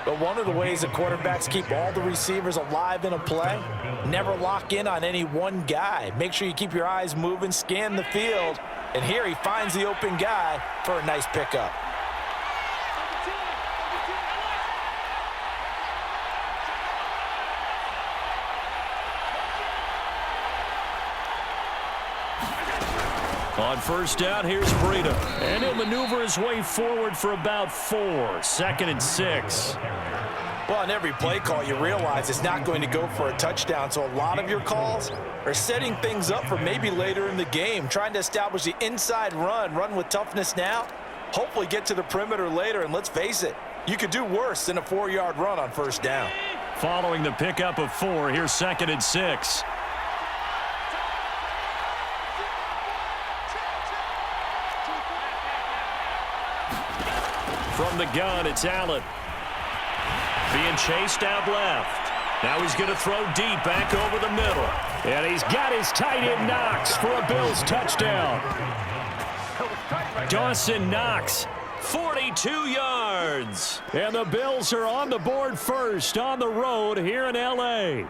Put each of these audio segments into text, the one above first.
But one of the ways that quarterbacks keep all the receivers alive in a play, never lock in on any one guy. Make sure you keep your eyes moving, scan the field, and here he finds the open guy for a nice pickup. On first down, here's Breida. And he'll maneuver his way forward for about 4. 2nd and 6. Well, on every play call, you realize it's not going to go for a touchdown, so a lot of your calls are setting things up for maybe later in the game, trying to establish the inside run with toughness now, hopefully get to the perimeter later, and let's face it, you could do worse than a 4-yard run on first down. Following the pickup of 4, here's 2nd and 6. From the gun, it's Allen. Being chased out left. Now he's going to throw deep back over the middle. And he's got his tight end Knox for a Bills touchdown. Dawson Knox, 42 yards. And the Bills are on the board first on the road here in L.A.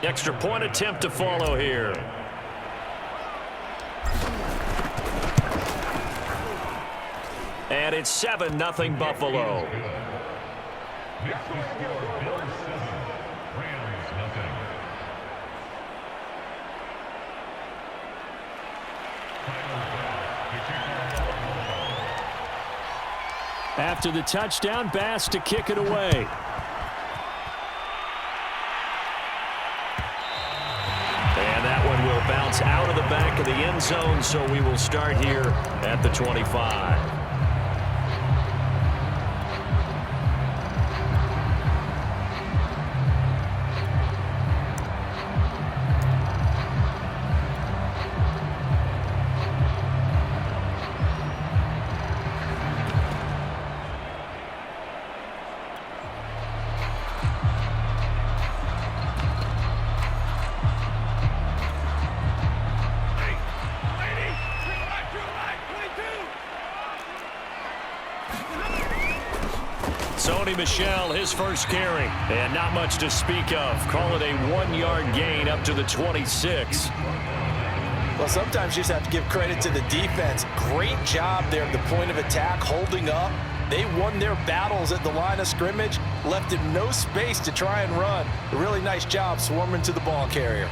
Extra point attempt to follow here. And it's 7-0 Buffalo. After the touchdown, Bass to kick it away. Will bounce out of the back of the end zone, so we will start here at the 25. Michelle, his first carry, and not much to speak of. Call it a 1-yard gain up to the 26. Well, sometimes you just have to give credit to the defense. Great job there at the point of attack, holding up. They won their battles at the line of scrimmage, left him no space to try and run. A really nice job swarming to the ball carrier.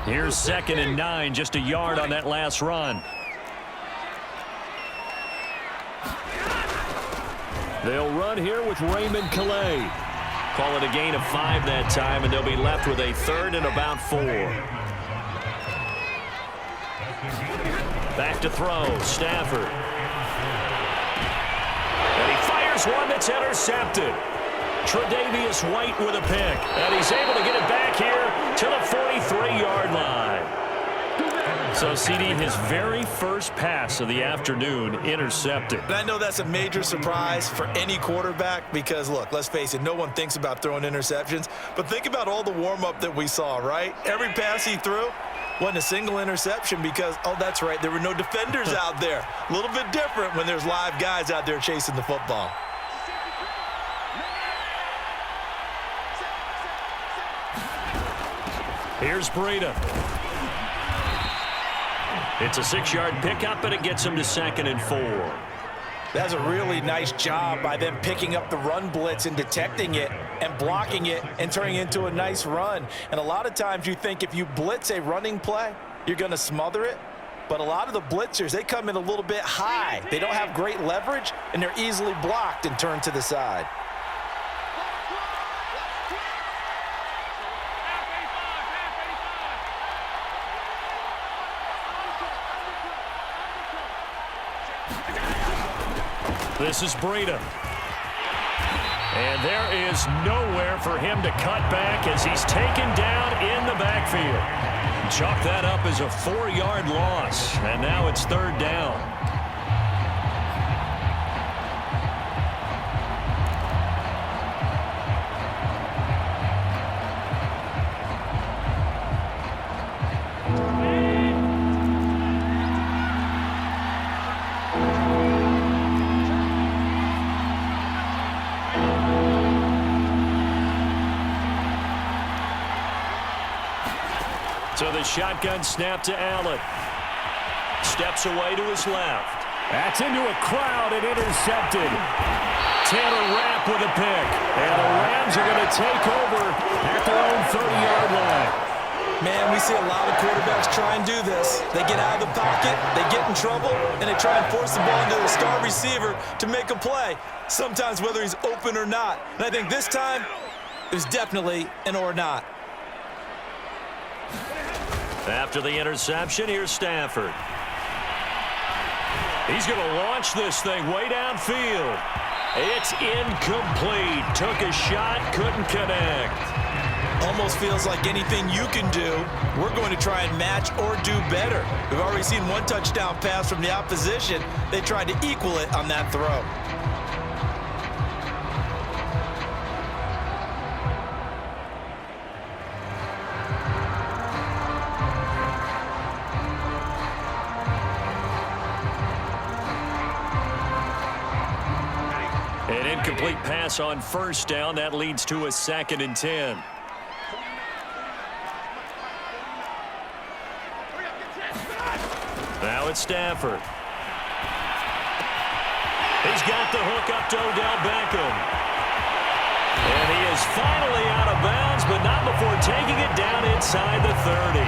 Here's 2nd and 9, just a yard on that last run. They'll run here with Raymond Calais. Call it a gain of 5 that time, and they'll be left with a 3rd and about 4. Back to throw, Stafford. And he fires one that's intercepted. Tre'Davious White with a pick, and he's able to get it back here to the 43-yard line. So, CD, his very first pass of the afternoon intercepted. And I know that's a major surprise for any quarterback because, look, let's face it, no one thinks about throwing interceptions. But think about all the warm-up that we saw, right? Every pass he threw wasn't a single interception because, oh, that's right, there were no defenders out there. A little bit different when there's live guys out there chasing the football. Here's Breida. It's a 6-yard pickup, and it gets him to 2nd and 4. That's a really nice job by them picking up the run blitz and detecting it and blocking it and turning it into a nice run. And a lot of times you think if you blitz a running play, you're going to smother it. But a lot of the blitzers, they come in a little bit high. They don't have great leverage, and they're easily blocked and turned to the side. This is Breida. And there is nowhere for him to cut back as he's taken down in the backfield. Chalk that up as a 4-yard loss, and now it's 3rd down. So the shotgun snap to Allen. Steps away to his left. That's into a crowd and intercepted. Taylor Rapp with a pick. And the Rams are going to take over at their own 30-yard line. Man, we see a lot of quarterbacks try and do this. They get out of the pocket, they get in trouble, and they try and force the ball into the star receiver to make a play, sometimes whether he's open or not. And I think this time, it was definitely an or not. After the interception, here's Stafford. He's going to launch this thing way downfield. It's incomplete. Took a shot, couldn't connect. Almost feels like anything you can do, we're going to try and match or do better. We've already seen one touchdown pass from the opposition. They tried to equal it on that throw. An incomplete pass on 1st down. That leads to a 2nd and 10. Now it's Stafford. He's got the hook up to Odell Beckham. And he is finally out of bounds, but not before taking it down inside the 30.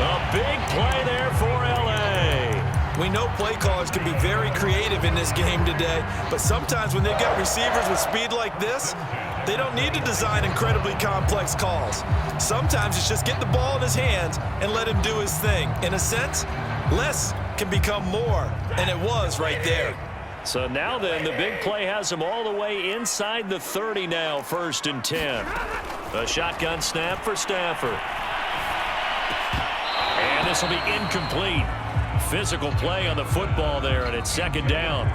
A big play there for L.A. We know play callers can be very creative in this game today, but sometimes when they've got receivers with speed like this, they don't need to design incredibly complex calls. Sometimes it's just get the ball in his hands and let him do his thing. In a sense, less can become more, and it was right there. So now then, the big play has him all the way inside the 30 now, 1st and 10. A shotgun snap for Stafford. And this will be incomplete. Physical play on the football there, and it's 2nd down.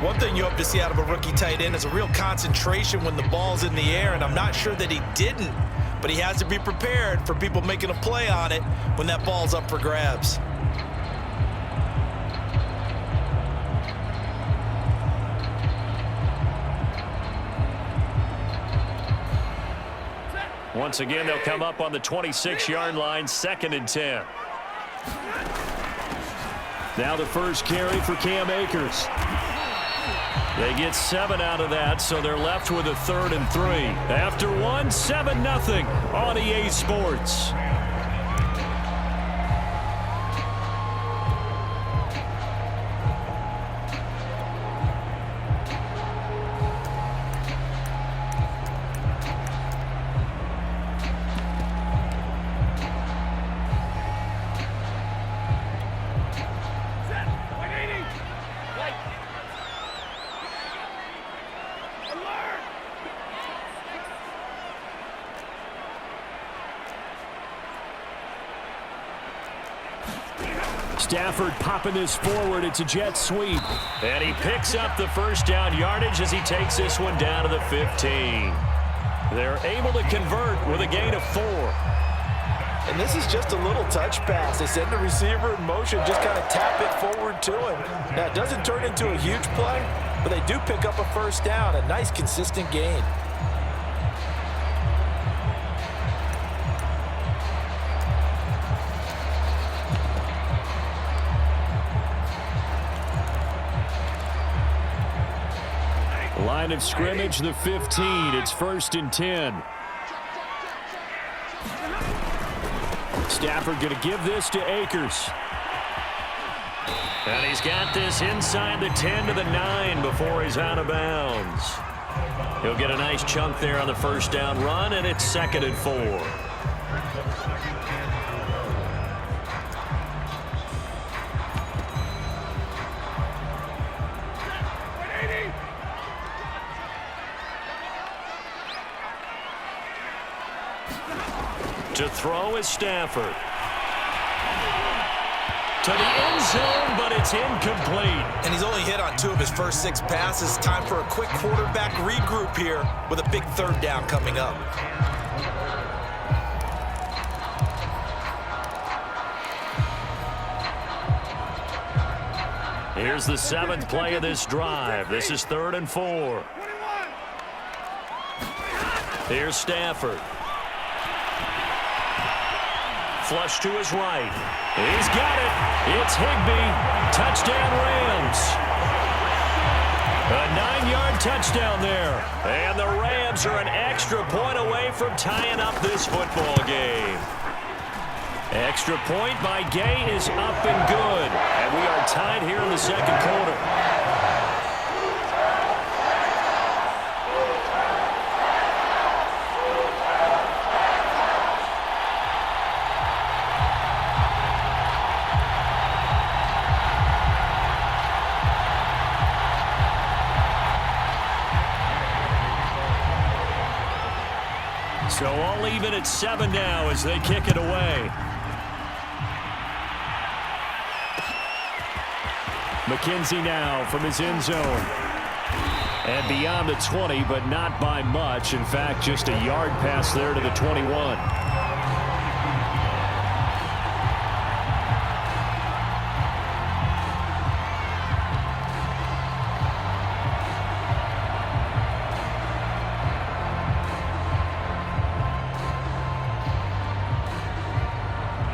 One thing you hope to see out of a rookie tight end is a real concentration when the ball's in the air, and I'm not sure that he didn't, but he has to be prepared for people making a play on it when that ball's up for grabs. Once again, they'll come up on the 26-yard line, 2nd and 10. Now the first carry for Cam Akers. They get 7 out of that, so they're left with a 3rd and 3. After 7-0 on EA Sports. Stafford popping this forward. It's a jet sweep. And he picks up the 1st down yardage as he takes this one down to the 15. They're able to convert with a gain of 4. And this is just a little touch pass. They send the receiver in motion, just kind of tap it forward to him. Now, it doesn't turn into a huge play, but they do pick up a 1st down, a nice, consistent gain. Line of scrimmage, the 15. It's 1st and 10. Stafford going to give this to Akers. And he's got this inside the 10 to the 9 before he's out of bounds. He'll get a nice chunk there on the 1st down run, and it's 2nd and 4. To throw is Stafford. To the end zone, but it's incomplete. And he's only hit on 2 of his first 6 passes. Time for a quick quarterback regroup here with a big 3rd down coming up. Here's the 7th play of this drive. This is 3rd and 4. Here's Stafford. Flush to his right. He's got it. It's Higbee. Touchdown Rams. A 9-yard touchdown there. And the Rams are an extra point away from tying up this football game. Extra point by Gay is up and good. And we are tied here in the 2nd quarter. So all even at 7 now as they kick it away. McKenzie now from his end zone. And beyond the 20, but not by much. In fact, just a yard pass there to the 21.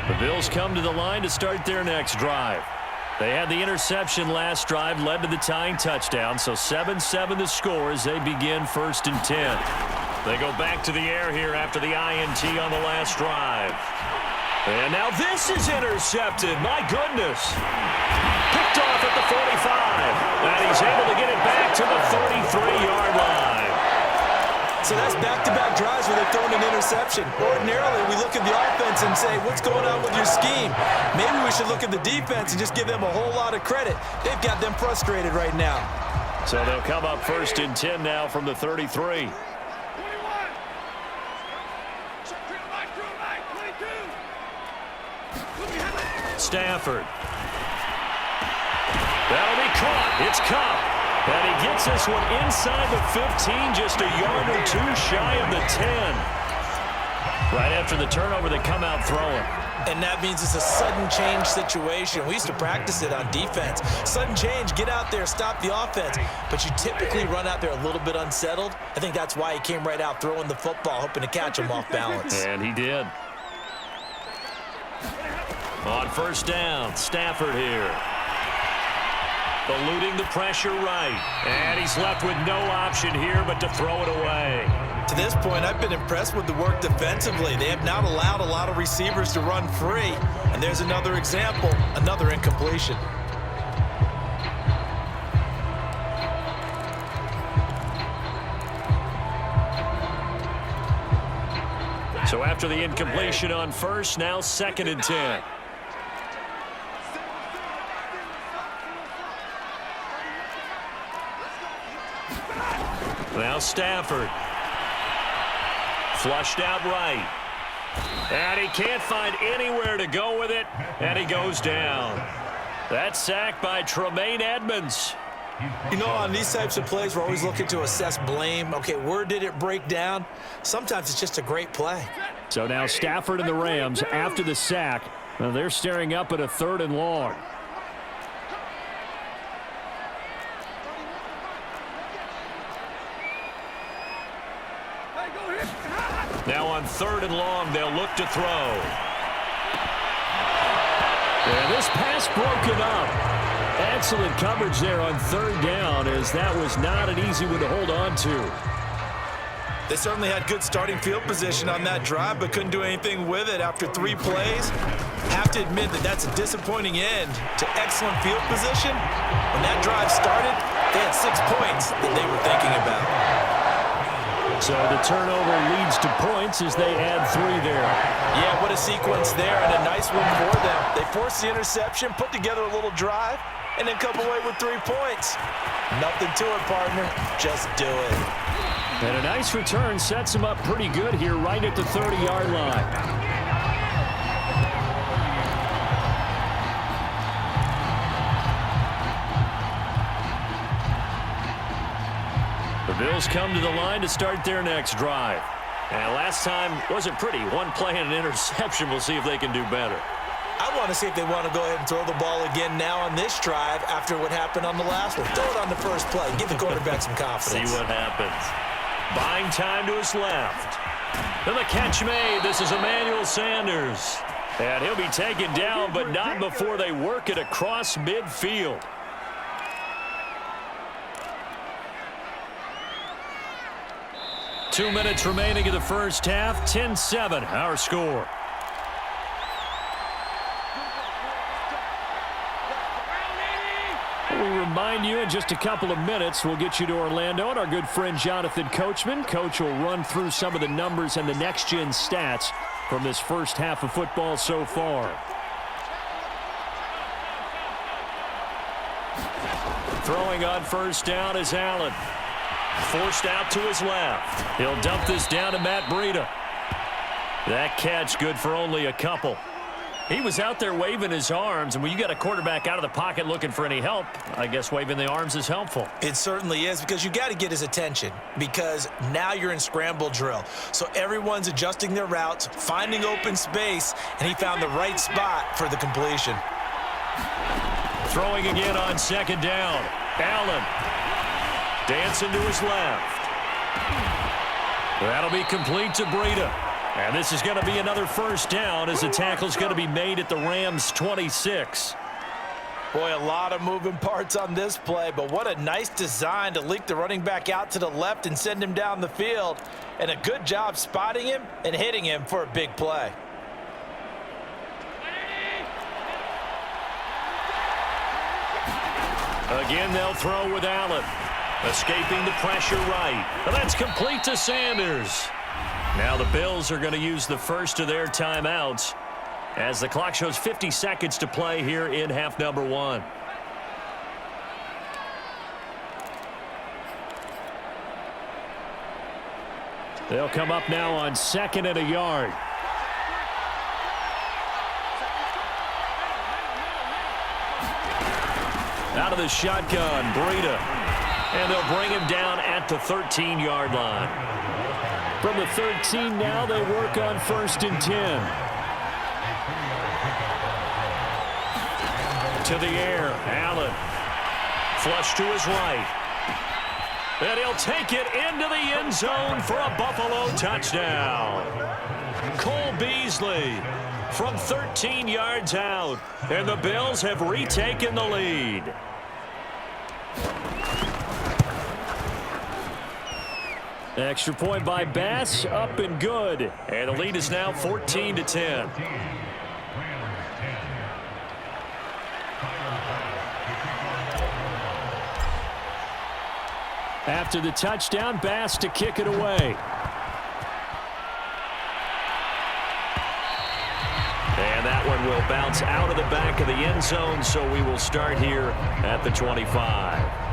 The Bills come to the line to start their next drive. They had the interception last drive, led to the tying touchdown, so 7-7 the score as they begin 1st and 10. They go back to the air here after the INT on the last drive. And now this is intercepted. My goodness. Picked off at the 45. And he's able to get it back to the 33-yard line. So that's back-to-back drives where they've thrown an interception. Ordinarily, we look at the offense and say, what's going on with your scheme? Maybe we should look at the defense and just give them a whole lot of credit. They've got them frustrated right now. So they'll come up 1st and 10 now from the 33. Stafford. That'll be caught. It's Cup. And he gets this one inside the 15, just a yard or 2 shy of the 10. Right after the turnover, they come out throwing. And that means it's a sudden change situation. We used to practice it on defense. Sudden change, get out there, stop the offense. But you typically run out there a little bit unsettled. I think that's why he came right out throwing the football, hoping to catch him off balance. And he did. On 1st down, Stafford here. Eluding the pressure right. And he's left with no option here but to throw it away. To this point, I've been impressed with the work defensively. They have not allowed a lot of receivers to run free. And there's another example, another incompletion. So after the incompletion on 1st, now 2nd and 10. Now Stafford. Flushed out right. And he can't find anywhere to go with it. And he goes down. That's sacked by Tremaine Edmonds. You know, on these types of plays, we're always looking to assess blame. Okay, where did it break down? Sometimes it's just a great play. So now Stafford and the Rams, after the sack, they're staring up at a 3rd and long. Now on 3rd and long, they'll look to throw. And this pass broken up. Excellent coverage there on 3rd down, as that was not an easy one to hold on to. They certainly had good starting field position on that drive, but couldn't do anything with it after 3 plays. Have to admit that that's a disappointing end to excellent field position. When that drive started, they had 6 points that they were thinking about. So the turnover leads to points as they add 3 there. Yeah, what a sequence there, and a nice one for them. They forced the interception, put together a little drive, and then come away with 3 points. Nothing to it, partner. Just do it. And a nice return sets him up pretty good here right at the 30-yard line. The Bills come to the line to start their next drive. And last time wasn't pretty. One play and an interception. We'll see if they can do better. I want to see if they want to go ahead and throw the ball again now on this drive after what happened on the last one. Throw it on the first play. Give the quarterback some confidence. See what happens. Buying time to his left. And the catch made. This is Emmanuel Sanders. And he'll be taken down, but not before they work it across midfield. Two minutes remaining in the first half. 10-7, our score. We remind you in just a couple of minutes we'll get you to Orlando and our good friend Jonathan Coachman. Coach will run through some of the numbers and the next-gen stats from this first half of football so far. Throwing on first down is Allen. Forced out to his left. He'll dump this down to Matt Breida. That catch good for only a couple. He was out there waving his arms, and when you got a quarterback out of the pocket looking for any help, I guess waving the arms is helpful. It certainly is, because you got to get his attention, because now you're in scramble drill. So everyone's adjusting their routes, finding open space, and he found the right spot for the completion. Throwing again on second down. Allen dancing to his left. That'll be complete to Breida. And this is going to be another first down as the tackle's going to be made at the Rams' 26. Boy, a lot of moving parts on this play, but what a nice design to leak the running back out to the left and send him down the field. And a good job spotting him and hitting him for a big play. Again, they'll throw with Allen. Escaping the pressure right. And that's complete to Sanders. Now the Bills are going to use the first of their timeouts as the clock shows 50 seconds to play here in half number one. They'll come up now on 2nd and a yard. Out of the shotgun, Breida. And they'll bring him down at the 13-yard line. From the 13 now, they work on 1st and 10. To the air, Allen. Flush to his right. And he'll take it into the end zone for a Buffalo touchdown. Cole Beasley from 13 yards out. And the Bills have retaken the lead. Extra point by Bass, up and good. And the lead is now 14-10. After the touchdown, Bass to kick it away. And that one will bounce out of the back of the end zone, so we will start here at the 25.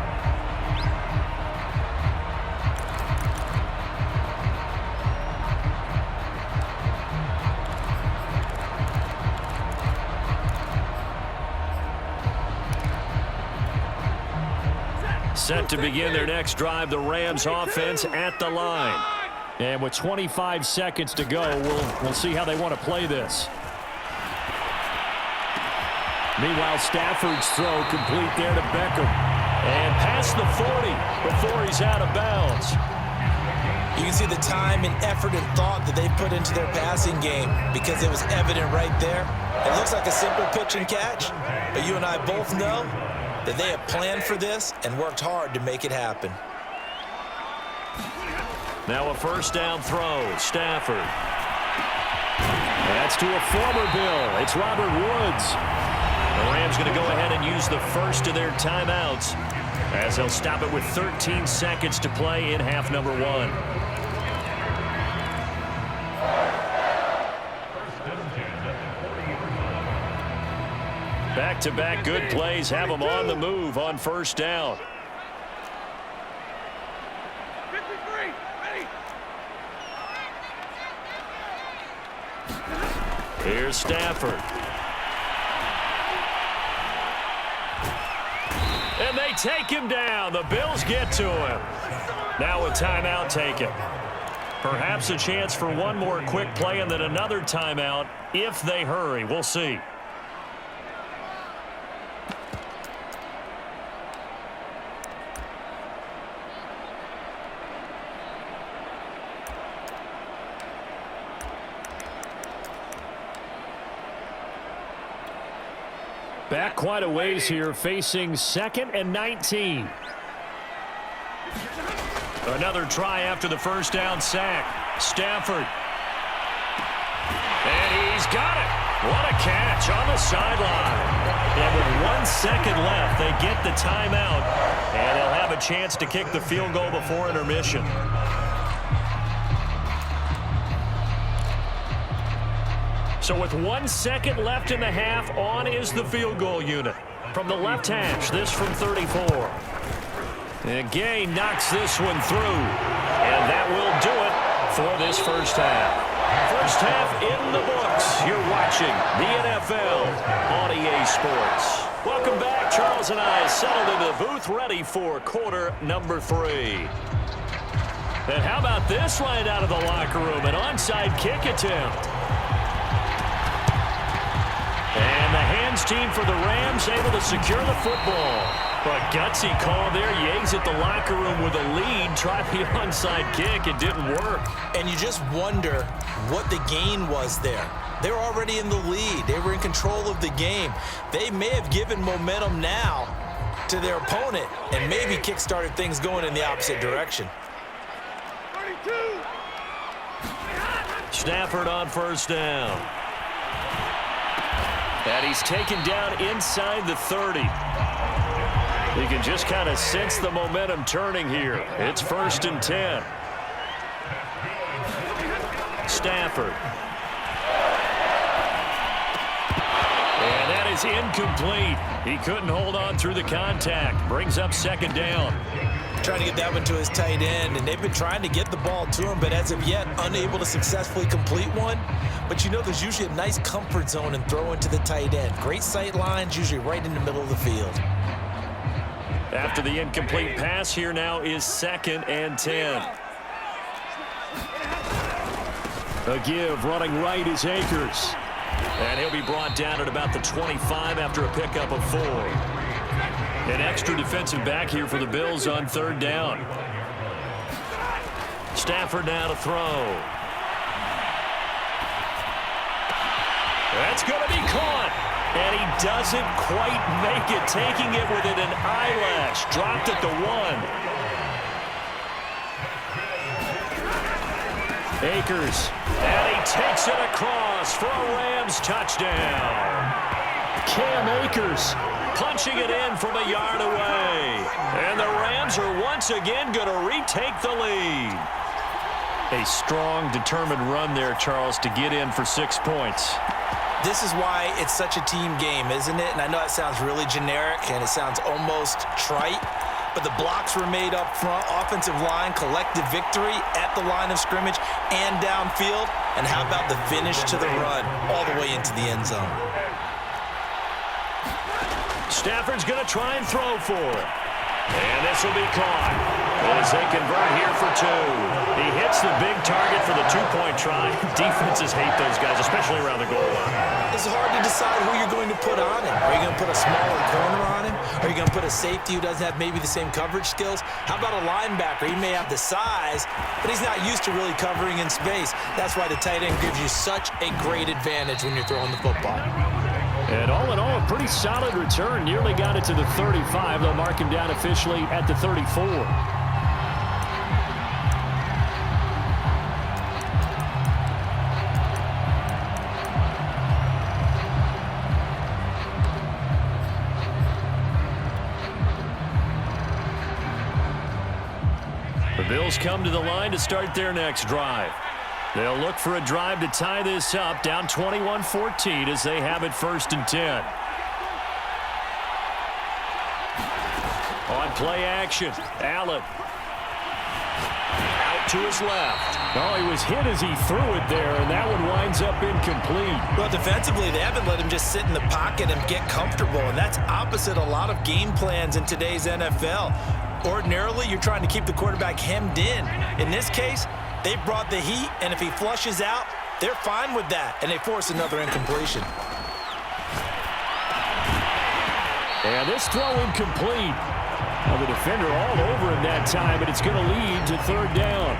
Set to begin their next drive, the Rams offense at the line. And with 25 seconds to go, we'll see how they want to play this. Meanwhile, Stafford's throw complete there to Beckham. And past the 40 before he's out of bounds. You can see the time and effort and thought that they put into their passing game because it was evident right there. It looks like a simple pitch and catch, but you and I both know that they have planned for this and worked hard to make it happen. Now a first down throw. Stafford. That's to a former Bill. It's Robert Woods. The Rams going to go ahead and use the first of their timeouts as they'll stop it with 13 seconds to play in half number one. Back-to-back good plays have them on the move on first down. 53. Here's Stafford. And they take him down. The Bills get to him. Now a timeout taken. Perhaps a chance for one more quick play and then another timeout if they hurry. We'll see. Back quite a ways here, facing 2nd and 19. Another try after the first down sack. Stafford. And he's got it. What a catch on the sideline. And with 1 second left, they get the timeout. And they'll have a chance to kick the field goal before intermission. So with 1 second left in the half, on is the field goal unit. From the left hash, this from 34. And Gay knocks this one through. And that will do it for this first half. First half in the books. You're watching the NFL on EA Sports. Welcome back. Charles and I settled into the booth ready for quarter number 3. And how about this right out of the locker room? An onside kick attempt. And the hands team for the Rams able to secure the football. But gutsy call there. Yates at the locker room with a lead. Tried the onside kick. It didn't work. And you just wonder what the gain was there. They were already in the lead. They were in control of the game. They may have given momentum now to their opponent and maybe kick-started things going in the opposite direction. Stafford on first down. And he's taken down inside the 30. You can just kind of sense the momentum turning here. It's 1st and 10. Stafford. And that is incomplete. He couldn't hold on through the contact. Brings up 2nd down. Trying to get that one to his tight end, and they've been trying to get the ball to him, but as of yet, unable to successfully complete one. But you know there's usually a nice comfort zone and throw into the tight end. Great sight lines, usually right in the middle of the field. After the incomplete pass, here now is 2nd and 10. A give running right is Akers. And he'll be brought down at about the 25 after a pickup of 4. An extra defensive back here for the Bills on 3rd down. Stafford now to throw. That's going to be caught. And he doesn't quite make it, taking it within an eyelash. Dropped at the 1. Akers. And he takes it across for a Rams touchdown. Cam Akers punching it in from a yard away. And the Rams are once again going to retake the lead. A strong, determined run there, Charles, to get in for 6 points. This is why it's such a team game, isn't it? And I know it sounds really generic and it sounds almost trite, but the blocks were made up front, offensive line, collective victory at the line of scrimmage and downfield. And how about the finish to the run all the way into the end zone? Stafford's going to try and throw for it. And this will be caught as they convert here for 2. He hits the big target for the 2-point try. Defenses hate those guys, especially around the goal line. It's hard to decide who you're going to put on him. Are you going to put a smaller corner on him? Are you going to put a safety who doesn't have maybe the same coverage skills? How about a linebacker? He may have the size, but he's not used to really covering in space. That's why the tight end gives you such a great advantage when you're throwing the football. And all in all, a pretty solid return. Nearly got it to the 35. They'll mark him down officially at the 34. The Bills come to the line to start their next drive. They'll look for a drive to tie this up, down 21-14 as they have it 1st and 10. On play action, Allen. Out to his left. Oh, he was hit as he threw it there, and that one winds up incomplete. Well, defensively, they haven't let him just sit in the pocket and get comfortable, and that's opposite a lot of game plans in today's NFL. Ordinarily, you're trying to keep the quarterback hemmed in. In this case, they brought the heat, and if he flushes out, they're fine with that, and they force another incompletion. And this throw incomplete. Well, the defender all over him that time, but it's going to lead to third down.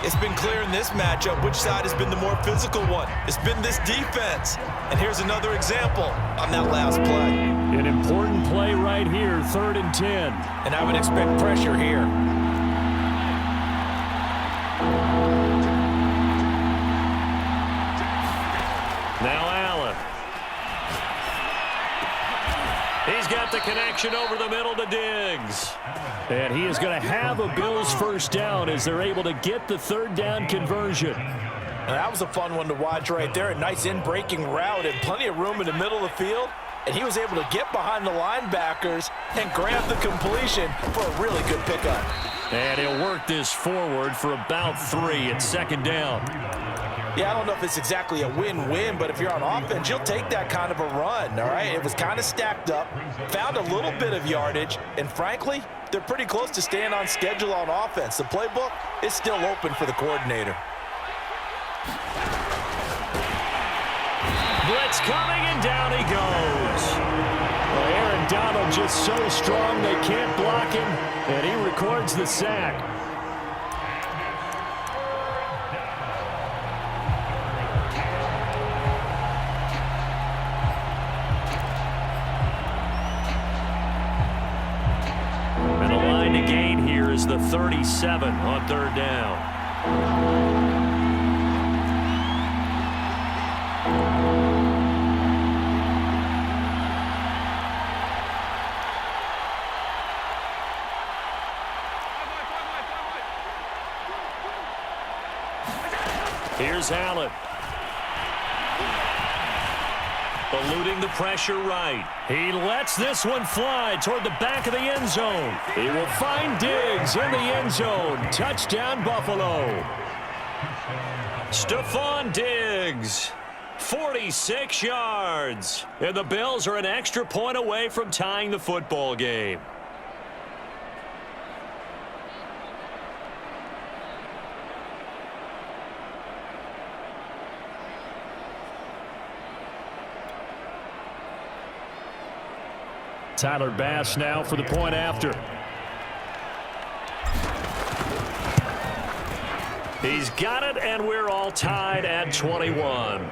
It's been clear in this matchup which side has been the more physical one. It's been this defense. And here's another example on that last play. An important play right here, 3rd and 10. And I would expect pressure here. Now Allen. He's got the connection over the middle to Diggs. And he is going to have a Bills first down as they're able to get the 3rd down conversion. And that was a fun one to watch right there. A nice in-breaking route and plenty of room in the middle of the field. And he was able to get behind the linebackers and grab the completion for a really good pickup. And he'll work this forward for about 3 at 2nd down. Yeah, I don't know if it's exactly a win-win, but if you're on offense, you'll take that kind of a run, all right? It was kind of stacked up, found a little bit of yardage, and frankly, they're pretty close to staying on schedule on offense. The playbook is still open for the coordinator. Blitz coming, and down he goes. Well, Aaron Donald just so strong they can't block him, and he records the sack. And the line to gain here is the 37 on 3rd down. Here's Allen. Eluding the pressure right. He lets this one fly toward the back of the end zone. He will find Diggs in the end zone. Touchdown, Buffalo. Stephon Diggs, 46 yards. And the Bills are an extra point away from tying the football game. Tyler Bass now for the point after. He's got it, and we're all tied at 21.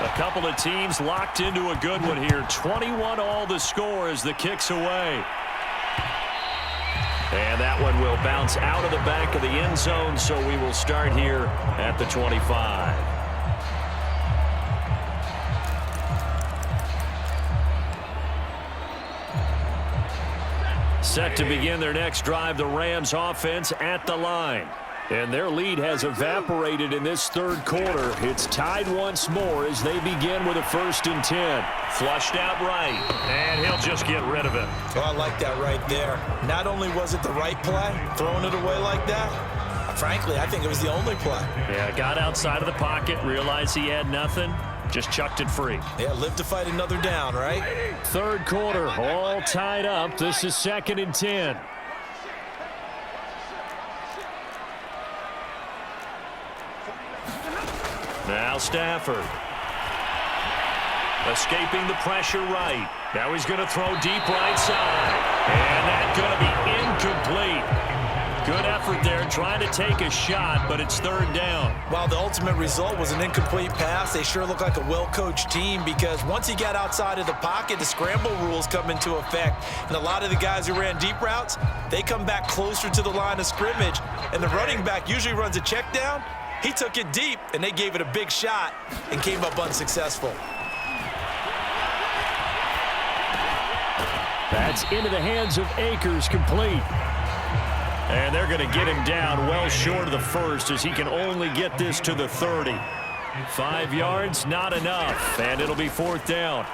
A couple of teams locked into a good one here. 21 all the score as the kick's away. And that one will bounce out of the back of the end zone, so we will start here at the 25. Set to begin their next drive, the Rams offense at the line. And their lead has evaporated in this 3rd quarter. It's tied once more as they begin with a 1st and 10. Flushed out right, and he'll just get rid of it. Oh, I like that right there. Not only was it the right play, throwing it away like that, frankly, I think it was the only play. Yeah, got outside of the pocket, realized he had nothing, just chucked it free. Yeah, live to fight another down, right? 3rd quarter, all tied up. This is 2nd and 10. Now Stafford. Escaping the pressure right. Now he's going to throw deep right side. And that's going to be incomplete. Good effort there trying to take a shot, but it's 3rd down. While the ultimate result was an incomplete pass, they sure look like a well-coached team because once he got outside of the pocket, the scramble rules come into effect. And a lot of the guys who ran deep routes, they come back closer to the line of scrimmage. And the running back usually runs a check down. He took it deep, and they gave it a big shot and came up unsuccessful. That's into the hands of Akers, complete. And they're going to get him down well short of the first as he can only get this to the 30. 5 yards, not enough, and it'll be 4th down.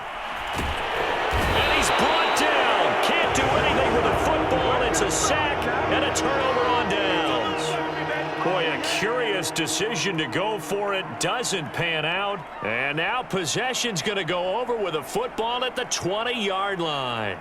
And he's brought down. Can't do anything with the football. It's a sack and a turnover on downs. Boy, a curious decision to go for it. Doesn't pan out. And now possession's going to go over with a football at the 20-yard line.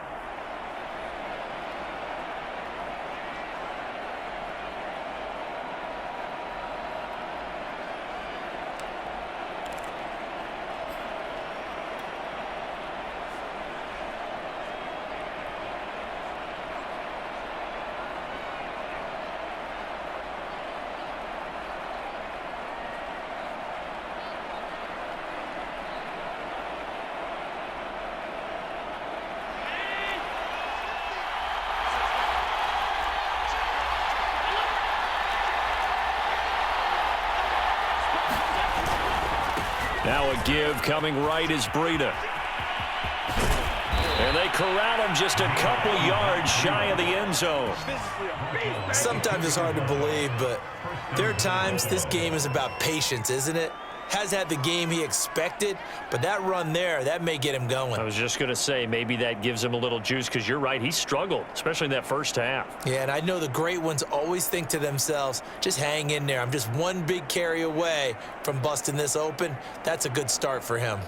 Now a give coming right is Breida. And they corral him just a couple yards shy of the end zone. Sometimes it's hard to believe, but there are times this game is about patience, isn't it? Has had the game he expected, but that run there, that may get him going. I was just going to say, maybe that gives him a little juice because you're right, he struggled, especially in that first half. Yeah, and I know the great ones always think to themselves, just hang in there. I'm just one big carry away from busting this open. That's a good start for him.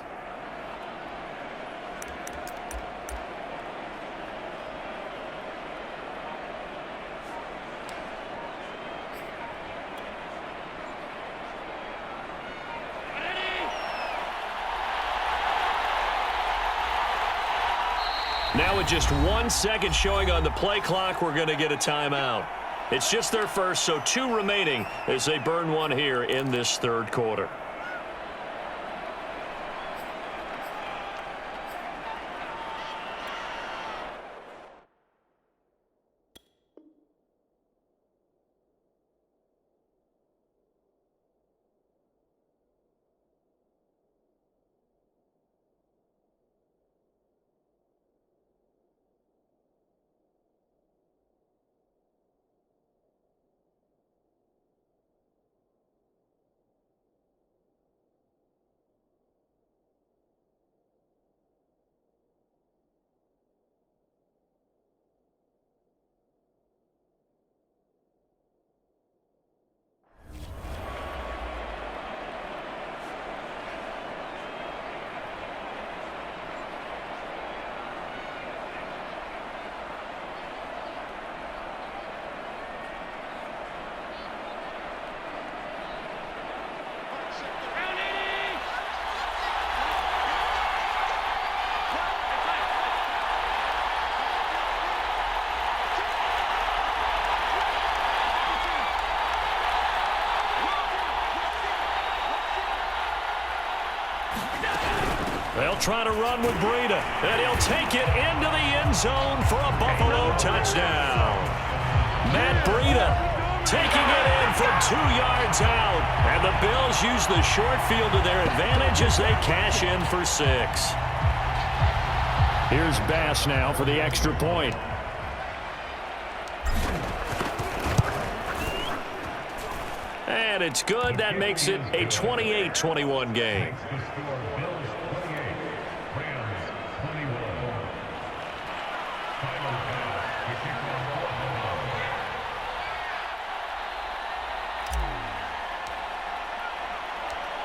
Now with just 1 second showing on the play clock, we're going to get a timeout. It's just their first, so 2 remaining as they burn one here in this third quarter. They'll try to run with Breida, and he'll take it into the end zone for a Buffalo touchdown. Matt Breida taking it in from 2 yards out, and the Bills use the short field to their advantage as they cash in for 6. Here's Bass now for the extra point. And it's good. That makes it a 28-21 game.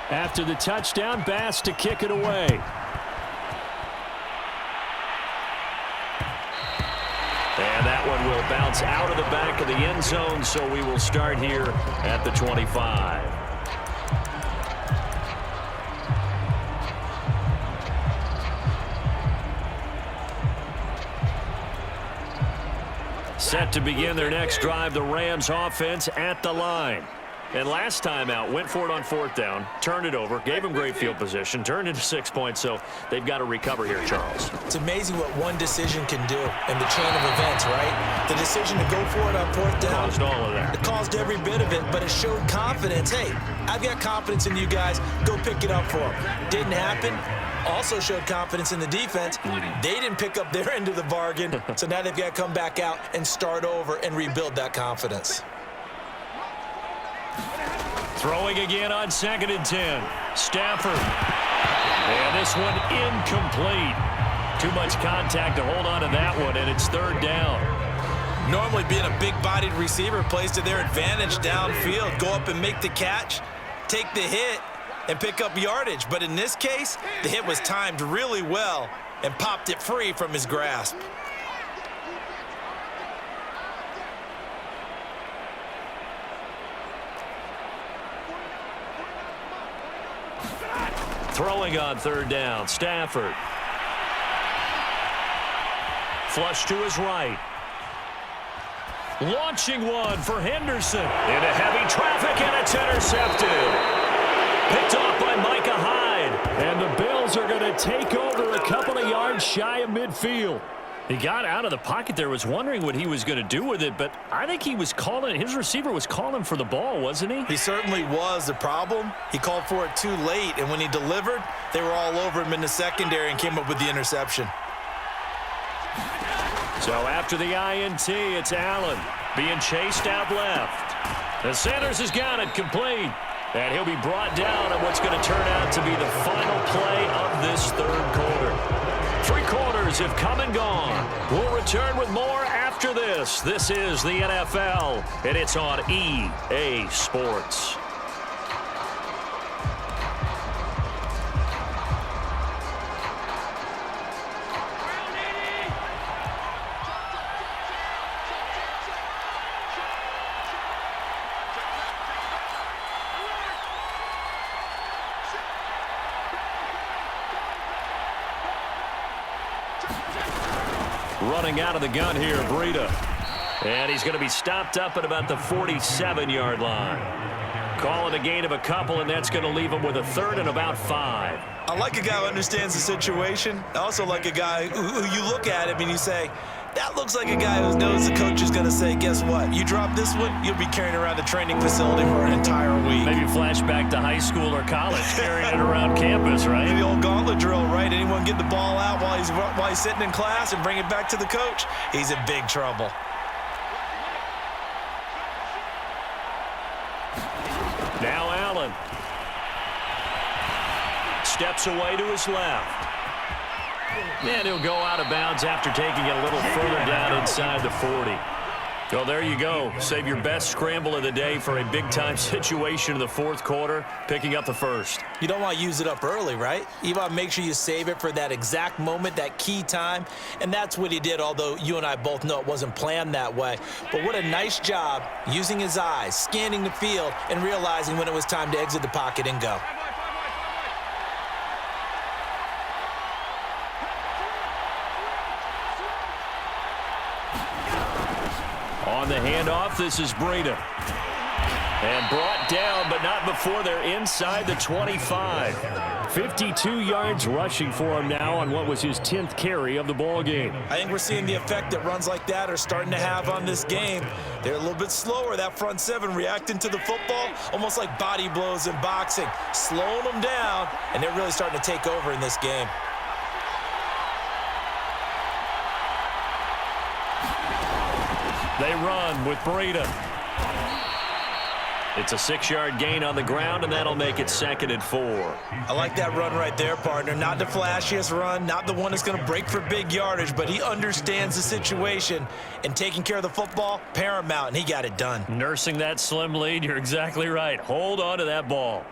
After the touchdown, Bass to kick it away. And that one will bounce out of the back of the end zone, so we will start here at the 25. Set to begin their next drive, the Rams offense at the line. And last time out, went for it on 4th down, turned it over, gave him great field position, turned into 6 points, so they've got to recover here, Charles. It's amazing what one decision can do in the chain of events, right? The decision to go for it on 4th down. Caused all of that. It caused every bit of it, but it showed confidence. Hey, I've got confidence in you guys. Go pick it up for them. Didn't happen. Also showed confidence in the defense. They didn't pick up their end of the bargain, so now they've got to come back out and start over and rebuild that confidence. Throwing again on 2nd and 10. Stafford. And this one incomplete. Too much contact to hold on to that one, and it's 3rd down. Normally being a big-bodied receiver plays to their advantage downfield. Go up and make the catch, take the hit, and pick up yardage. But in this case, the hit was timed really well and popped it free from his grasp. Throwing on 3rd down, Stafford. Flush to his right. Launching one for Henderson. Into heavy traffic, and it's intercepted. Picked off by Micah Hyde. And the Bills are going to take over a couple of yards shy of midfield. He got out of the pocket there, was wondering what he was going to do with it, but I think he was calling, his receiver was calling for the ball, wasn't he? He certainly was. The problem, he called for it too late, and when he delivered, they were all over him in the secondary and came up with the interception. So after the INT, it's Allen being chased out left. The Sanders has got it complete. And he'll be brought down on what's going to turn out to be the final play of this 3rd quarter. 3 quarters have come and gone. We'll return with more after this. This is the NFL, and it's on EA Sports. Running out of the gun here, Breida. And he's going to be stopped up at about the 47-yard line. Calling a gain of a couple, and that's going to leave him with a 3rd and about 5. I like a guy who understands the situation. I also like a guy who you look at him and you say, that looks like a guy who knows the coach is going to say, guess what? You drop this one, you'll be carrying around the training facility for an entire week. Maybe flashback to high school or college, carrying it around campus, right? The old gauntlet drill, right? Anyone get the ball out while he's sitting in class and bring it back to the coach? He's in big trouble. Now Allen. Steps away to his left. And he'll go out of bounds after taking it a little further down inside the 40. Well, there you go. Save your best scramble of the day for a big-time situation in the 4th quarter, picking up the 1st. You don't want to use it up early, right? You want to make sure you save it for that exact moment, that key time, and that's what he did, although you and I both know it wasn't planned that way. But what a nice job using his eyes, scanning the field, and realizing when it was time to exit the pocket and go. On the handoff, this is Breida. And brought down, but not before they're inside the 25. 52 yards rushing for him now on what was his 10th carry of the ball game. I think we're seeing the effect that runs like that are starting to have on this game. They're a little bit slower, that front 7 reacting to the football, almost like body blows in boxing, slowing them down, and they're really starting to take over in this game. They run with Breida. It's a 6-yard gain on the ground, and that'll make it 2nd and 4. I like that run right there, partner. Not the flashiest run, not the one that's going to break for big yardage, but he understands the situation, and taking care of the football, paramount, and he got it done. Nursing that slim lead, you're exactly right. Hold on to that ball.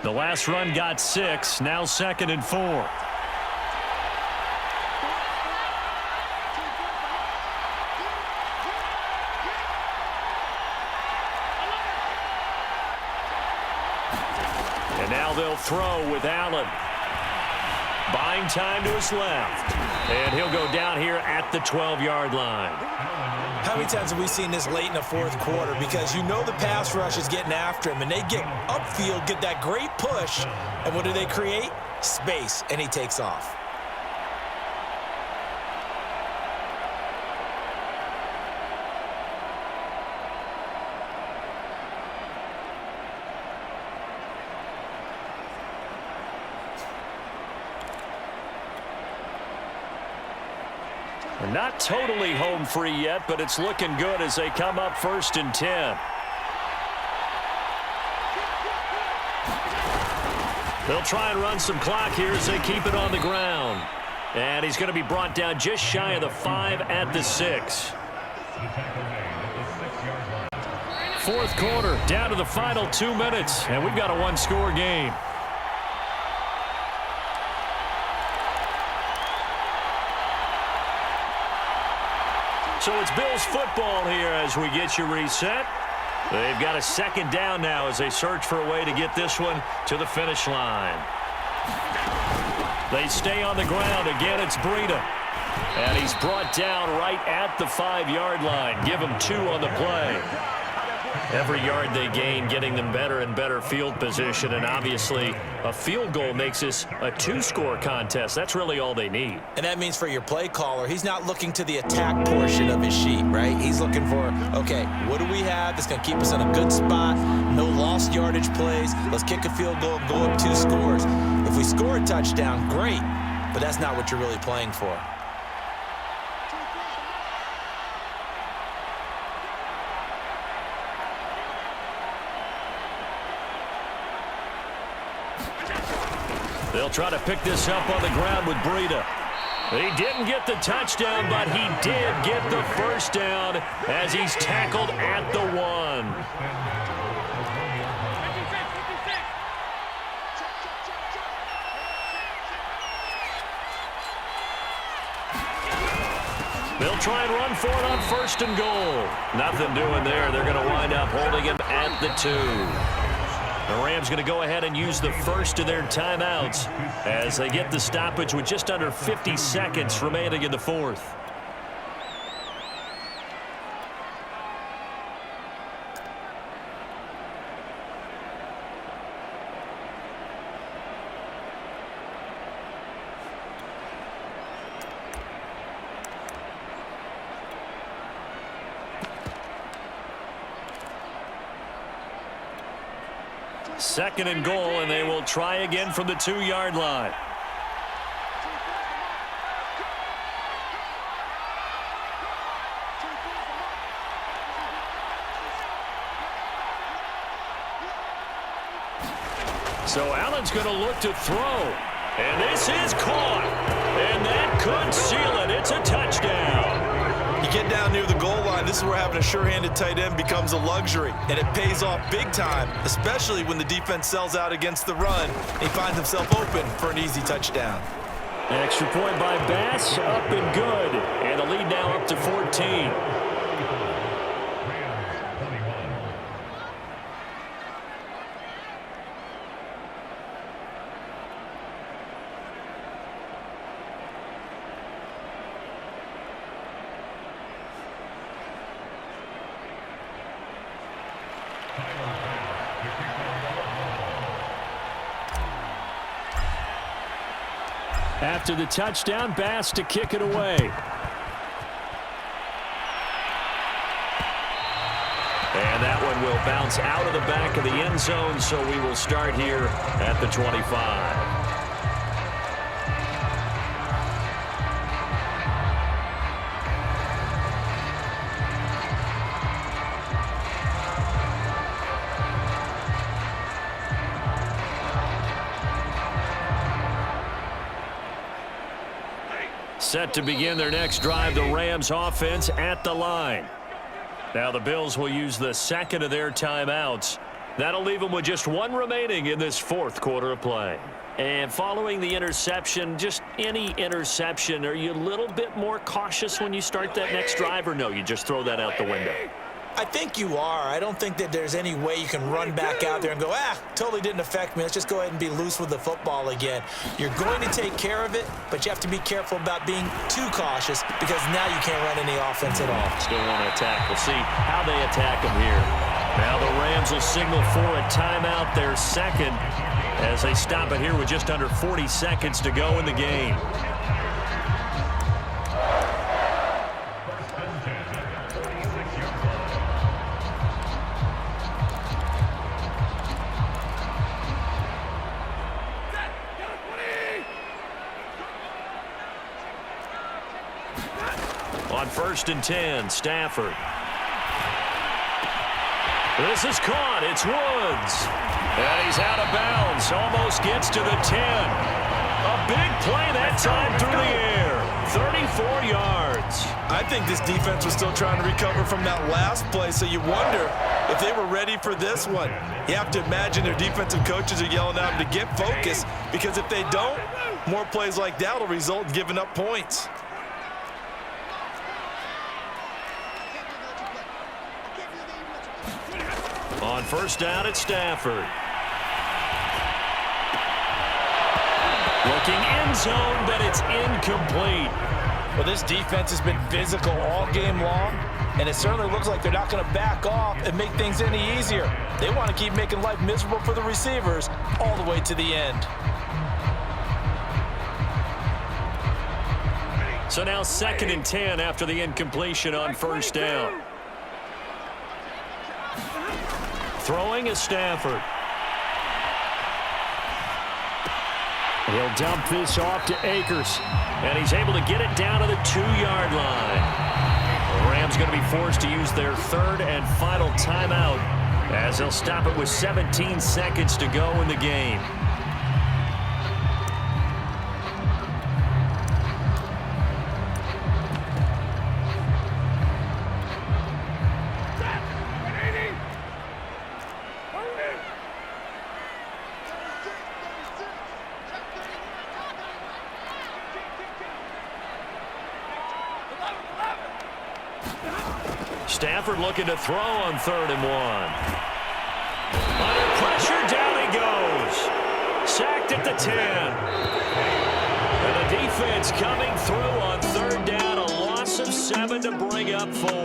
The last run got 6, now 2nd and 4. And now they'll throw with Allen. Buying time to his left. And he'll go down here at the 12-yard line. How many times have we seen this late in the fourth quarter? Because you know the pass rush is getting after him, and they get upfield, get that great push, and what do they create? Space, and he takes off. They're not totally home free yet, but it's looking good as they come up 1st and 10. They'll try and run some clock here as they keep it on the ground. And he's going to be brought down just shy of the 5 at the 6. Fourth quarter, down to the final 2 minutes, and we've got a one-score game. So it's Bills football here as we get you reset. They've got a second down now as they search for a way to get this one to the finish line. They stay on the ground. Again, it's Breida. And he's brought down right at the 5-yard line. Give him 2 on the play. Every yard they gain, getting them better and better field position. And obviously, a field goal makes this a 2-score contest. That's really all they need. And that means for your play caller, he's not looking to the attack portion of his sheet, right? He's looking for, okay, what do we have that's going to keep us in a good spot? No lost yardage plays. Let's kick a field goal and go up 2 scores. If we score a touchdown, great. But that's not what you're really playing for. They'll try to pick this up on the ground with Breida. He didn't get the touchdown, but he did get the first down as he's tackled at the 1. They'll try and run for it on 1st and goal. Nothing doing there. They're going to wind up holding him at the 2. The Rams going to go ahead and use the first of their timeouts as they get the stoppage with just under 50 seconds remaining in the fourth. Second and goal, and they will try again from the 2-yard line. So Allen's going to look to throw. And this is caught. And that could seal it. It's a touchdown. You get down near the goal line, this is where having a sure-handed tight end becomes a luxury, and it pays off big time, especially when the defense sells out against the run. He finds himself open for an easy touchdown. Extra point by Bass, up and good, and the lead now up to 14. After the touchdown, Bass to kick it away. And that one will bounce out of the back of the end zone, so we will start here at the 25. Set to begin their next drive, the Rams offense at the line. Now the Bills will use the second of their timeouts. That'll leave them with just 1 remaining in this fourth quarter of play. And following the interception, just any interception, are you a little bit more cautious when you start that next drive, or no, you just throw that out the window? I think you are. I don't think that there's any way you can run back out there and go, totally didn't affect me. Let's just go ahead and be loose with the football again. You're going to take care of it, but you have to be careful about being too cautious because now you can't run any offense at all. Still want to attack. We'll see how they attack them here. Now the Rams will signal for a timeout, their second, as they stop it here with just under 40 seconds to go in the game. On 1st and 10, Stafford. This is caught. It's Woods. And he's out of bounds. Almost gets to the 10. A big play that time through the air. 34 yards. I think this defense was still trying to recover from that last play, so you wonder if they were ready for this one. You have to imagine their defensive coaches are yelling at them to get focused, because if they don't, more plays like that will result in giving up points. On 1st down at Stafford. Looking end zone, but it's incomplete. Well, this defense has been physical all game long, and it certainly looks like they're not going to back off and make things any easier. They want to keep making life miserable for the receivers all the way to the end. So now 2nd and 10 after the incompletion on 1st down. Throwing is Stafford. He'll dump this off to Akers, and he's able to get it down to the 2-yard line. The Rams going to be forced to use their 3rd and final timeout as they'll stop it with 17 seconds to go in the game. Stafford looking to throw on 3rd and 1. Under pressure, down he goes. Sacked at the 10. And the defense coming through on 3rd down. A loss of 7 to bring up 4.